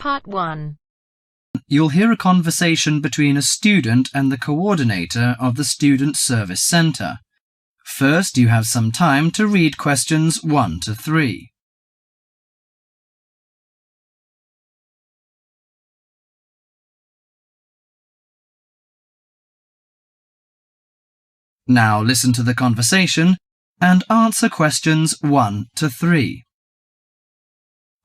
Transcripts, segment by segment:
Part 1. You'll hear a conversation between a student and the coordinator of the Student Service Centre. First, you have some time to read questions 1 to 3. Now listen to the conversation and answer questions 1 to 3.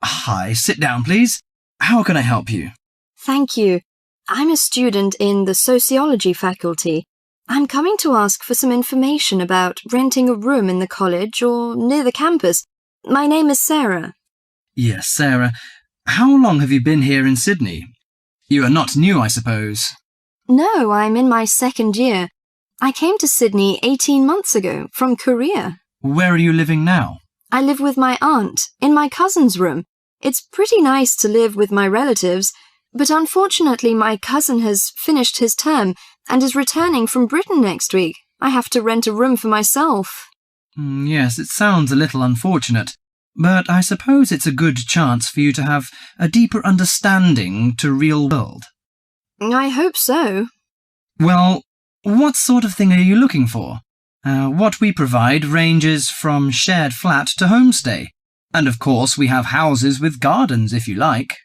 Hi, sit down please. How can I help you? Thank you. I'm a student in the sociology faculty. I'm coming to ask for some information about renting a room in the college or near the campus. My name is Sarah. Yes, Sarah. How long have you been here in Sydney? You are not new, I suppose. No, I'm in my second year. I came to Sydney 18 months ago from Korea. Where are you living now? I live with my aunt in my cousin's room. It's pretty nice to live with my relatives, but unfortunately my cousin has finished his term and is returning from Britain next week. I have to rent a room for myself. Yes, it sounds a little unfortunate, but I suppose it's a good chance for you to have a deeper understanding to real world. I hope so. Well, what sort of thing are you looking for? What we provide ranges from shared flat to homestay. And of course we have houses with gardens if you like.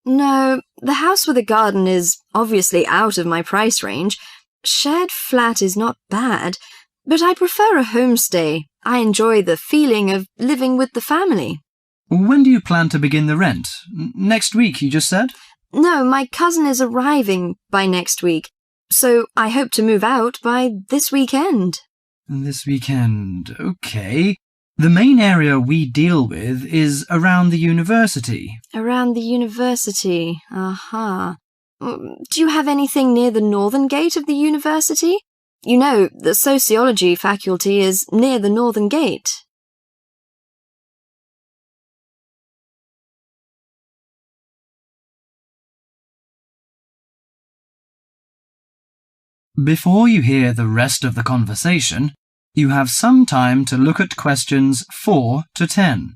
No, the house with a garden is obviously out of my price range. Shared flat is not bad, but I prefer a homestay. I enjoy the feeling of living with the family. When do you plan to begin the rent? Next week, you just said? No, my cousin is arriving by next week, so I hope to move out by this weekend. This weekend, okay. The main area we deal with is around the university. Around the university, aha. Do you have anything near the northern gate of the university? You know, the sociology faculty is near the northern gate. Before you hear the rest of the conversation, you have some time to look at questions 4 to 10.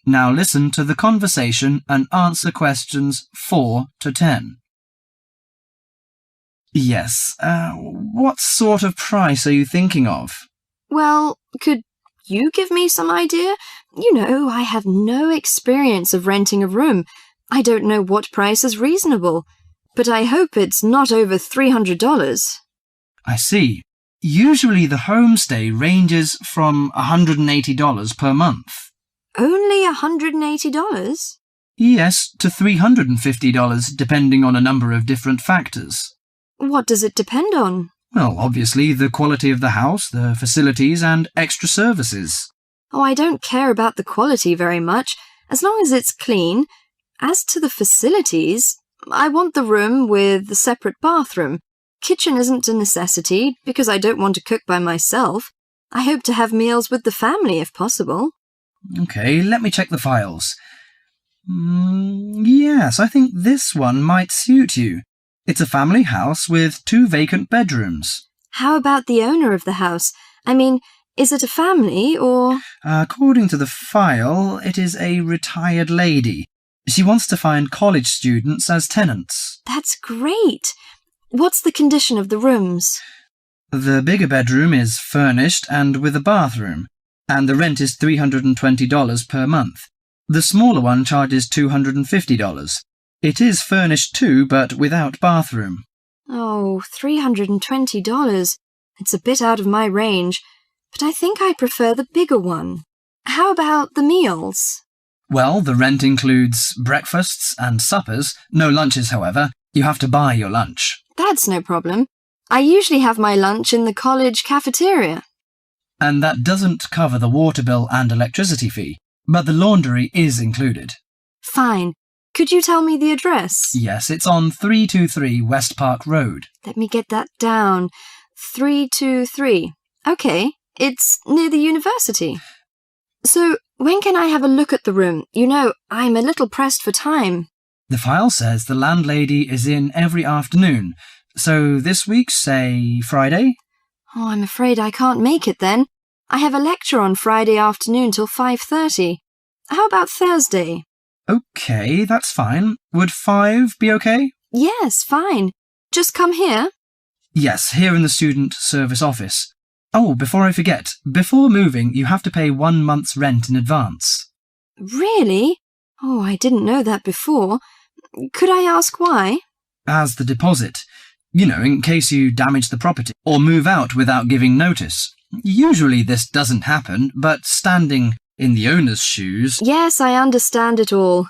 Now listen to the conversation and answer questions 4 to 10. Yes, what sort of price are you thinking of? Well, could you give me some idea? You know, I have no experience of renting a room. I don't know what price is reasonable, but I hope it's not over $300. I see. Usually the homestay ranges from $180 per month. Only $180? Yes, to $350 depending on a number of different factors. What does it depend on? Well, obviously the quality of the house, the facilities and extra services. Oh, I don't care about the quality very much, as long as it's clean. As to the facilities, I want the room with the separate bathroom. Kitchen isn't a necessity, because I don't want to cook by myself. I hope to have meals with the family if possible. Okay, let me check the files. Yes, I think this one might suit you. It's a family house with 2 vacant bedrooms. How about the owner of the house? I mean, is it a family or... According to the file, it is a retired lady. She wants to find college students as tenants. That's great. What's the condition of the rooms? The bigger bedroom is furnished and with a bathroom, and the rent is $320 per month. The smaller one charges $250. It is furnished too, but without bathroom. Oh, $320. It's a bit out of my range, but I think I prefer the bigger one. How about the meals? Well, the rent includes breakfasts and suppers. No lunches, however. You have to buy your lunch. That's no problem. I usually have my lunch in the college cafeteria. And that doesn't cover the water bill and electricity fee, but the laundry is included. Fine. Could you tell me the address? Yes, it's on 323 West Park Road. Let me get that down. 323. Okay, it's near the university. So, when can I have a look at the room? You know, I'm a little pressed for time. The file says the landlady is in every afternoon, so this week, say, Friday? Oh, I'm afraid I can't make it then. I have a lecture on Friday afternoon till 5:30. How about Thursday? OK, that's fine. Would 5 be OK? Yes, fine. Just come here. Yes, here in the student service office. Oh, before I forget, before moving, you have to pay 1 month's rent in advance. Really? Oh, I didn't know that before. Could I ask why? As the deposit. You know, in case you damage the property or move out without giving notice. Usually this doesn't happen, but standing in the owner's shoes... Yes, I understand it all.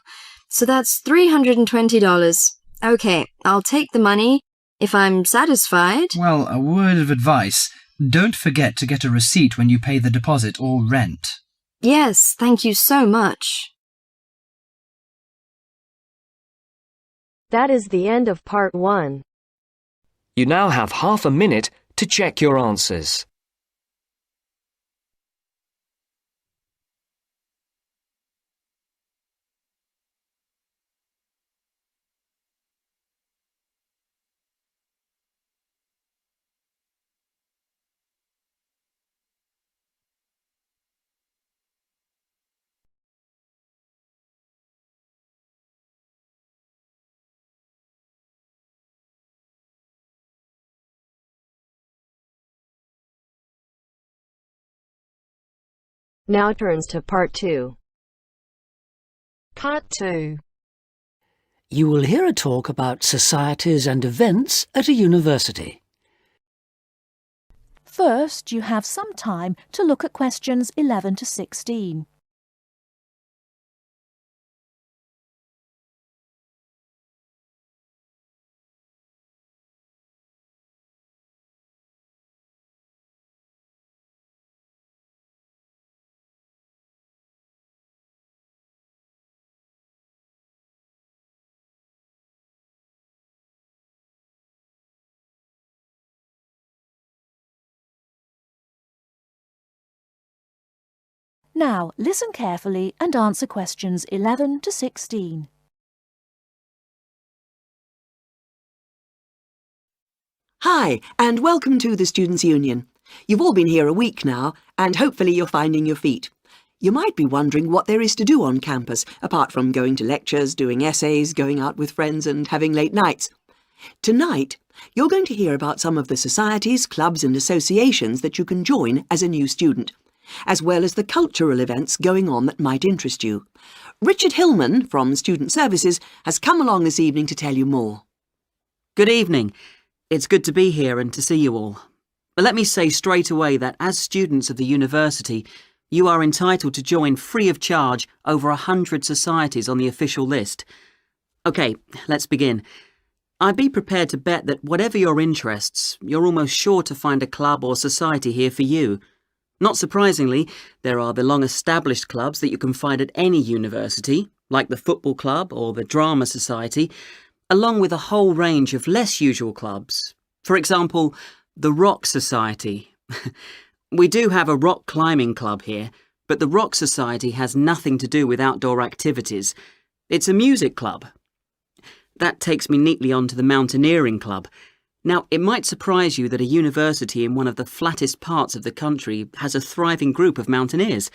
So that's $320. OK, I'll take the money. If I'm satisfied... Well, a word of advice. Don't forget to get a receipt when you pay the deposit or rent. Yes, thank you so much. That is the end of part 1. You now have half a minute to check your answers. Now turns to part 2. Part 2. You will hear a talk about societies and events at a university. First, you have some time to look at questions 11 to 16. Now, listen carefully and answer questions 11 to 16. Hi, and welcome to the Students' Union. You've all been here a week now, and hopefully you're finding your feet. You might be wondering what there is to do on campus, apart from going to lectures, doing essays, going out with friends and having late nights. Tonight, you're going to hear about some of the societies, clubs and associations that you can join as a new student, as well as the cultural events going on that might interest you. Richard Hillman from Student Services has come along this evening to tell you more. Good evening. It's good to be here and to see you all. But let me say straight away that as students of the university, you are entitled to join free of charge over 100 societies on the official list. OK, let's begin. I'd be prepared to bet that whatever your interests, you're almost sure to find a club or society here for you. Not surprisingly, there are the long-established clubs that you can find at any university, like the football club or the drama society, along with a whole range of less usual clubs. For example, the Rock Society. We do have a rock climbing club here, but the Rock Society has nothing to do with outdoor activities. It's a music club. That takes me neatly on to the Mountaineering Club. Now, it might surprise you that a university in one of the flattest parts of the country has a thriving group of mountaineers.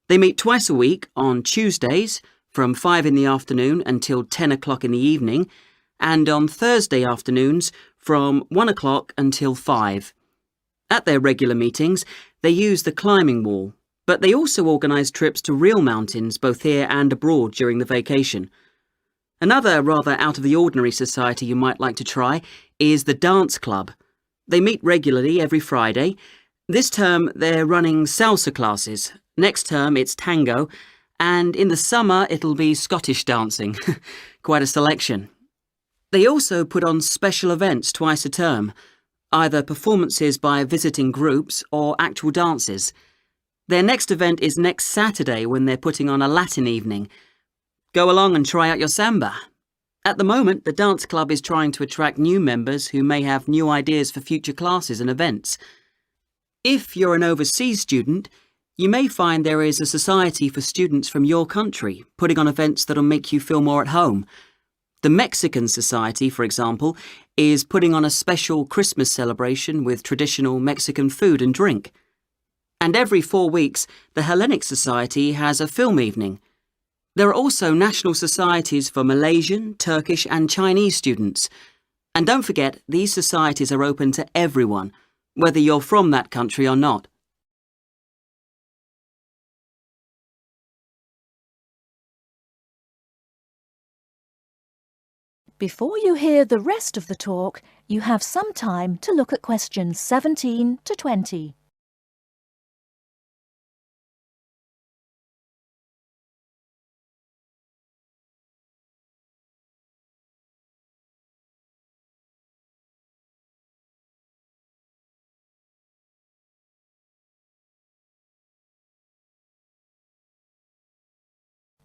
They meet twice a week on Tuesdays from 5 in the afternoon until 10 o'clock in the evening, and on Thursday afternoons from 1 o'clock until 5. At their regular meetings, they use the climbing wall, but they also organise trips to real mountains both here and abroad during the vacation. Another rather out-of-the-ordinary society you might like to try is the Dance Club. They meet regularly every Friday. This term they're running salsa classes. Next term it's tango. And in the summer it'll be Scottish dancing. Quite a selection. They also put on special events twice a term, either performances by visiting groups or actual dances. Their next event is next Saturday when they're putting on a Latin evening. Go along and try out your samba. At the moment, the dance club is trying to attract new members who may have new ideas for future classes and events. If you're an overseas student, you may find there is a society for students from your country putting on events that'll make you feel more at home. The Mexican Society, for example, is putting on a special Christmas celebration with traditional Mexican food and drink. And every 4 weeks, the Hellenic Society has a film evening. There are also national societies for Malaysian, Turkish and Chinese students. And don't forget, these societies are open to everyone, whether you're from that country or not. Before you hear the rest of the talk, you have some time to look at questions 17 to 20.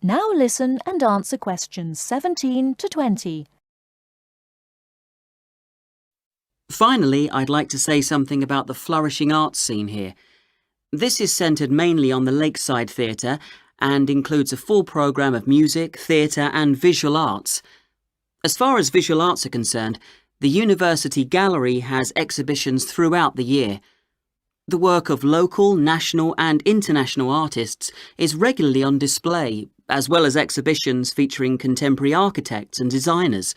Now listen and answer questions 17 to 20. Finally, I'd like to say something about the flourishing arts scene here. This is centred mainly on the Lakeside Theatre and includes a full programme of music, theatre and visual arts. As far as visual arts are concerned, the University Gallery has exhibitions throughout the year. The work of local, national and international artists is regularly on display, as well as exhibitions featuring contemporary architects and designers.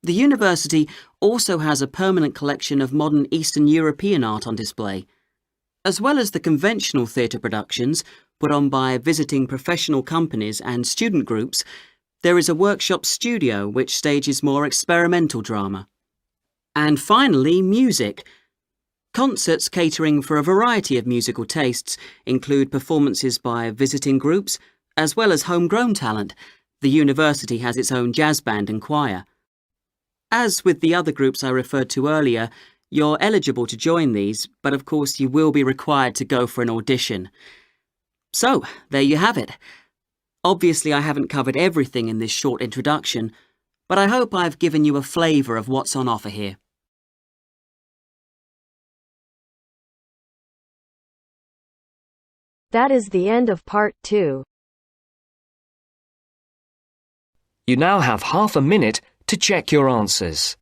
The university also has a permanent collection of modern Eastern European art on display. As well as the conventional theatre productions put on by visiting professional companies and student groups, there is a workshop studio which stages more experimental drama. And finally, music. Concerts catering for a variety of musical tastes include performances by visiting groups, as well as homegrown talent. The university has its own jazz band and choir. As with the other groups I referred to earlier, you're eligible to join these, but of course you will be required to go for an audition. So, there you have it. Obviously I haven't covered everything in this short introduction, but I hope I've given you a flavour of what's on offer here. That is the end of part 2. You now have half a minute to check your answers.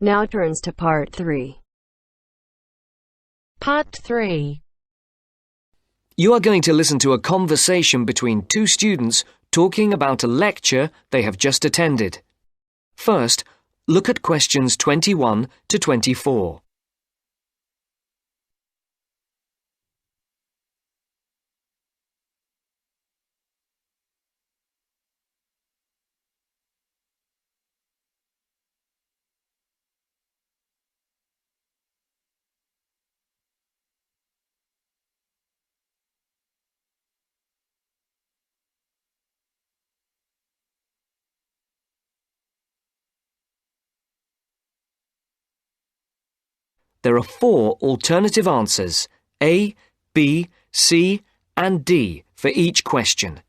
Now turns to part 3. Part 3. You are going to listen to a conversation between two students talking about a lecture they have just attended. First, look at questions 21 to 24. There are 4 alternative answers, A, B, C and D for each question.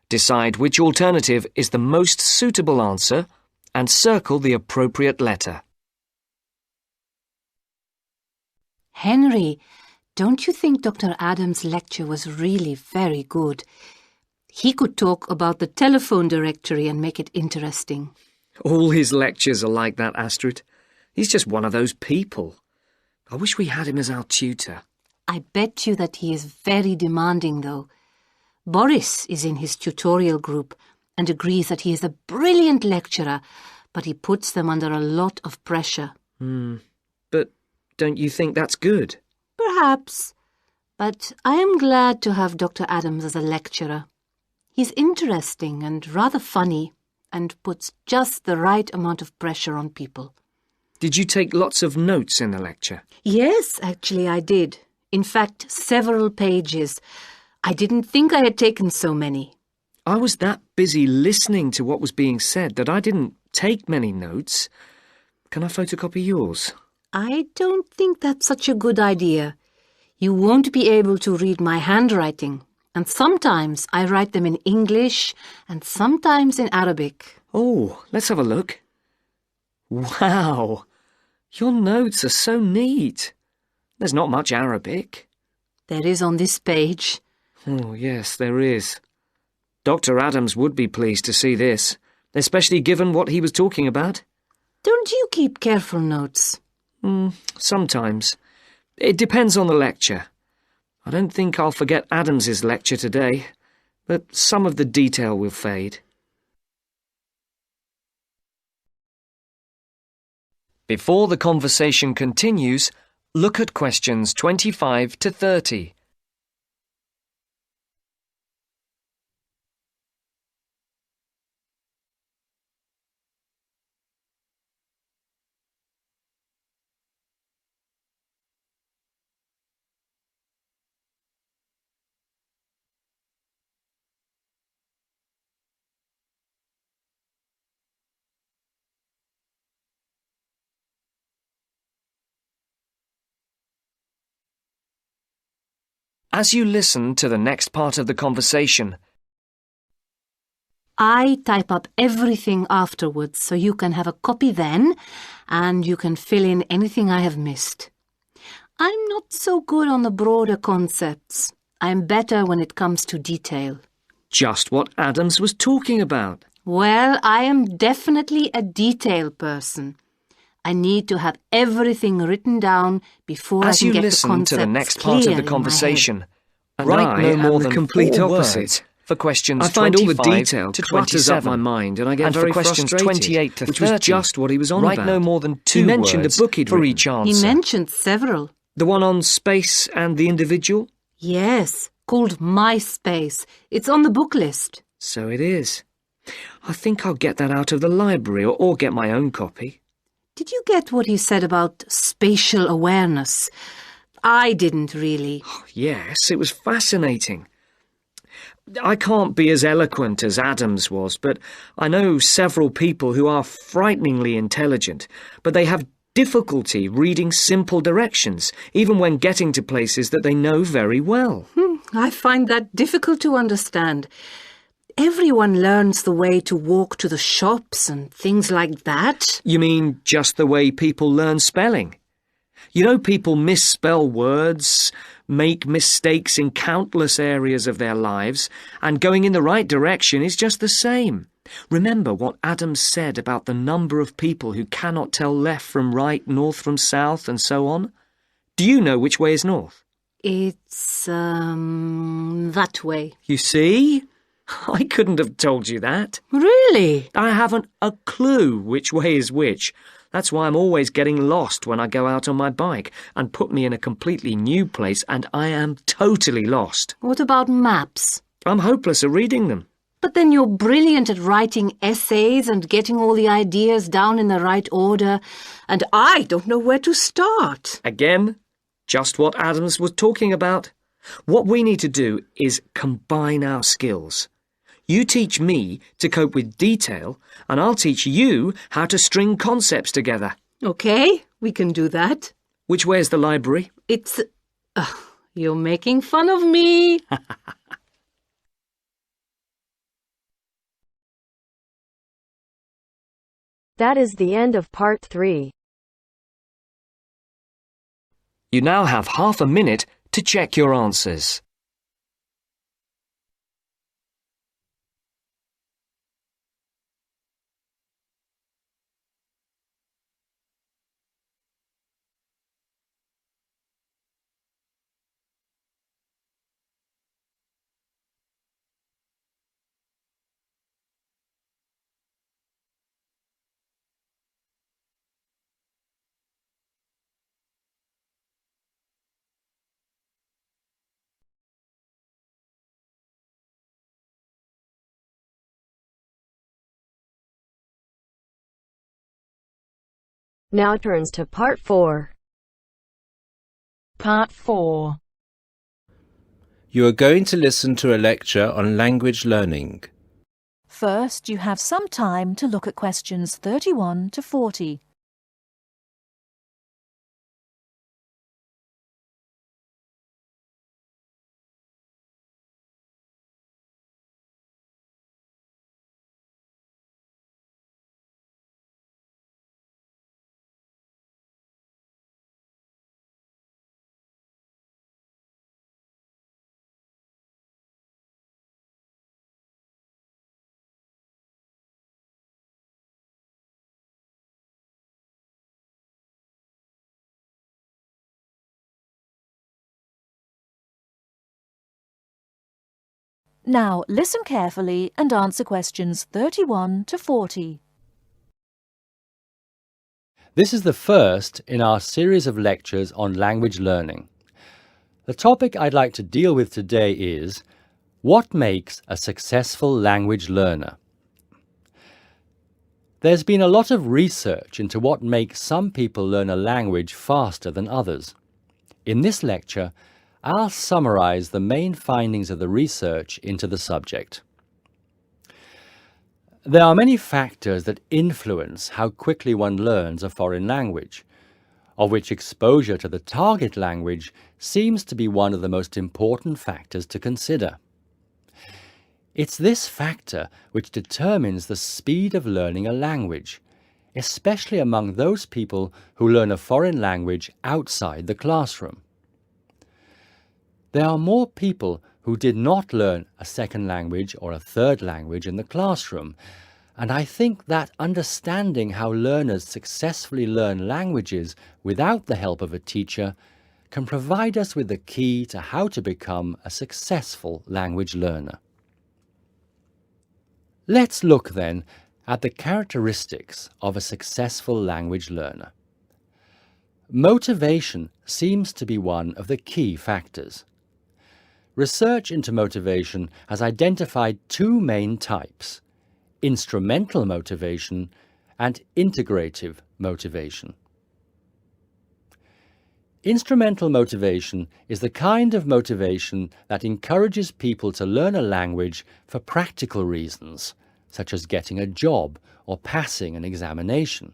Decide which alternative is the most suitable answer and circle the appropriate letter. Henry, don't you think Dr. Adams' lecture was really very good? He could talk about the telephone directory and make it interesting. All his lectures are like that, Astrid. He's just one of those people. I wish we had him as our tutor. I bet you that he is very demanding, though. Boris is in his tutorial group and agrees that he is a brilliant lecturer, but he puts them under a lot of pressure. But don't you think that's good? Perhaps. But I am glad to have Dr. Adams as a lecturer. He's interesting and rather funny and puts just the right amount of pressure on people. Did you take lots of notes in the lecture? Yes, actually I did. In fact, several pages. I didn't think I had taken so many. I was that busy listening to what was being said that I didn't take many notes. Can I photocopy yours? I don't think that's such a good idea. You won't be able to read my handwriting. And sometimes I write them in English and sometimes in Arabic. Oh, let's have a look. Wow! Your notes are so neat. There's not much Arabic. There is on this page. Oh, yes, there is. Dr. Adams would be pleased to see this, especially given what he was talking about. Don't you keep careful notes? Sometimes. It depends on the lecture. I don't think I'll forget Adams's lecture today, but some of the detail will fade. Before the conversation continues, look at questions 25 to 30. As you listen to the next part of the conversation, I type up everything afterwards so you can have a copy then and you can fill in anything I have missed. I'm not so good on the broader concepts. I'm better when it comes to detail. just what Adams was talking about. Well, I am definitely a detail person. I need to have everything written down before I As can you get the listen concepts to the next part of clear the in my conversation, head. write no more than complete 4 opposite. words for questions I find all the 25 detail to clutters up 27, my mind and I get and very for questions frustrated, 28 to which 30, was just what he was on write about. no more than 2 He mentioned words a book he'd for written. each He answer. mentioned several. The one on space and the individual? Yes, called MySpace. It's on the book list. So it is. I think I'll get that out of the library or get my own copy. Did you get what he said about spatial awareness? I didn't really. Yes, it was fascinating. I can't be as eloquent as Adams was, but I know several people who are frighteningly intelligent, but they have difficulty reading simple directions, even when getting to places that they know very well. I find that difficult to understand. Everyone learns the way to walk to the shops and things like that. You mean just the way people learn spelling? You know, people misspell words, make mistakes in countless areas of their lives, and going in the right direction is just the same. Remember what Adams said about the number of people who cannot tell left from right, north from south, and so on? Do you know which way is north? It's, that way. You see? I couldn't have told you that. Really? I haven't a clue which way is which. That's why I'm always getting lost when I go out on my bike, and put me in a completely new place and I am totally lost. What about maps? I'm hopeless at reading them. But then you're brilliant at writing essays and getting all the ideas down in the right order, and I don't know where to start. Again, just what Adams was talking about. What we need to do is combine our skills. You teach me to cope with detail, and I'll teach you how to string concepts together. Okay, we can do that. Which way is the library? It's... you're making fun of me. That is the end of part 3. You now have half a minute to check your answers. Now turns to part 4. Part 4. You are going to listen to a lecture on language learning. First, you have some time to look at questions 31 to 40. Now, listen carefully and answer questions 31 to 40. This is the first in our series of lectures on language learning. The topic I'd like to deal with today is what makes a successful language learner? There's been a lot of research into what makes some people learn a language faster than others. In this lecture, I'll summarize the main findings of the research into the subject. There are many factors that influence how quickly one learns a foreign language, of which exposure to the target language seems to be one of the most important factors to consider. It's this factor which determines the speed of learning a language, especially among those people who learn a foreign language outside the classroom. There are more people who did not learn a second language or a third language in the classroom, and I think that understanding how learners successfully learn languages without the help of a teacher can provide us with the key to how to become a successful language learner. Let's look then at the characteristics of a successful language learner. Motivation seems to be one of the key factors. Research into motivation has identified two main types: instrumental motivation and integrative motivation. Instrumental motivation is the kind of motivation that encourages people to learn a language for practical reasons, such as getting a job or passing an examination.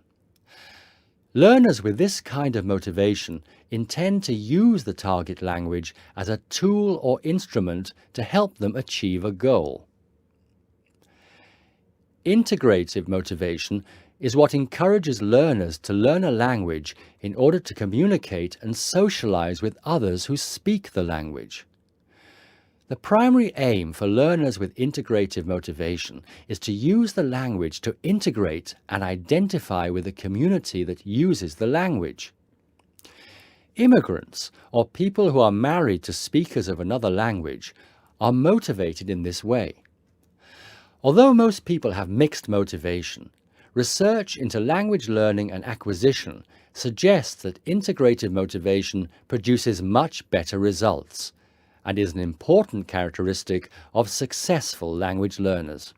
Learners with this kind of motivation intend to use the target language as a tool or instrument to help them achieve a goal. Integrative motivation is what encourages learners to learn a language in order to communicate and socialize with others who speak the language. The primary aim for learners with integrative motivation is to use the language to integrate and identify with the community that uses the language. Immigrants, or people who are married to speakers of another language, are motivated in this way. Although most people have mixed motivation, research into language learning and acquisition suggests that integrative motivation produces much better results and is an important characteristic of successful language learners.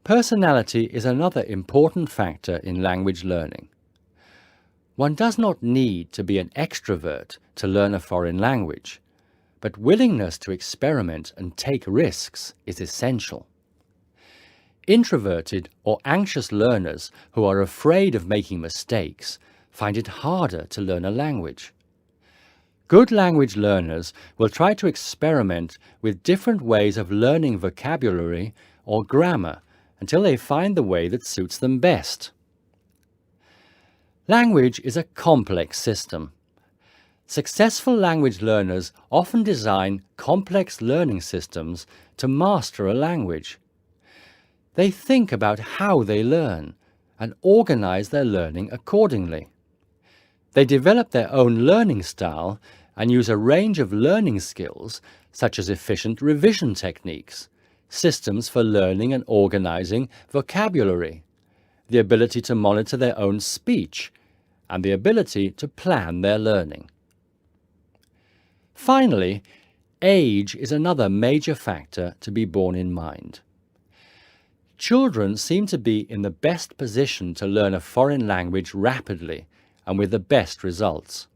Personality is another important factor in language learning. One does not need to be an extrovert to learn a foreign language, but willingness to experiment and take risks is essential. Introverted or anxious learners who are afraid of making mistakes find it harder to learn a language. Good language learners will try to experiment with different ways of learning vocabulary or grammar until they find the way that suits them best. Language is a complex system. Successful language learners often design complex learning systems to master a language. They think about how they learn and organize their learning accordingly. They develop their own learning style and use a range of learning skills such as efficient revision techniques, systems for learning and organizing vocabulary, the ability to monitor their own speech, and the ability to plan their learning. Finally, age is another major factor to be borne in mind. Children seem to be in the best position to learn a foreign language rapidly and with the best results.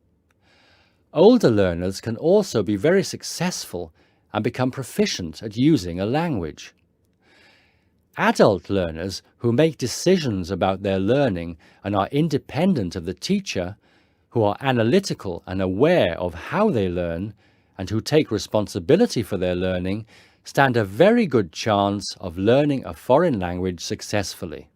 Older learners can also be very successful and become proficient at using a language. Adult learners who make decisions about their learning and are independent of the teacher, who are analytical and aware of how they learn, and who take responsibility for their learning, stand a very good chance of learning a foreign language successfully.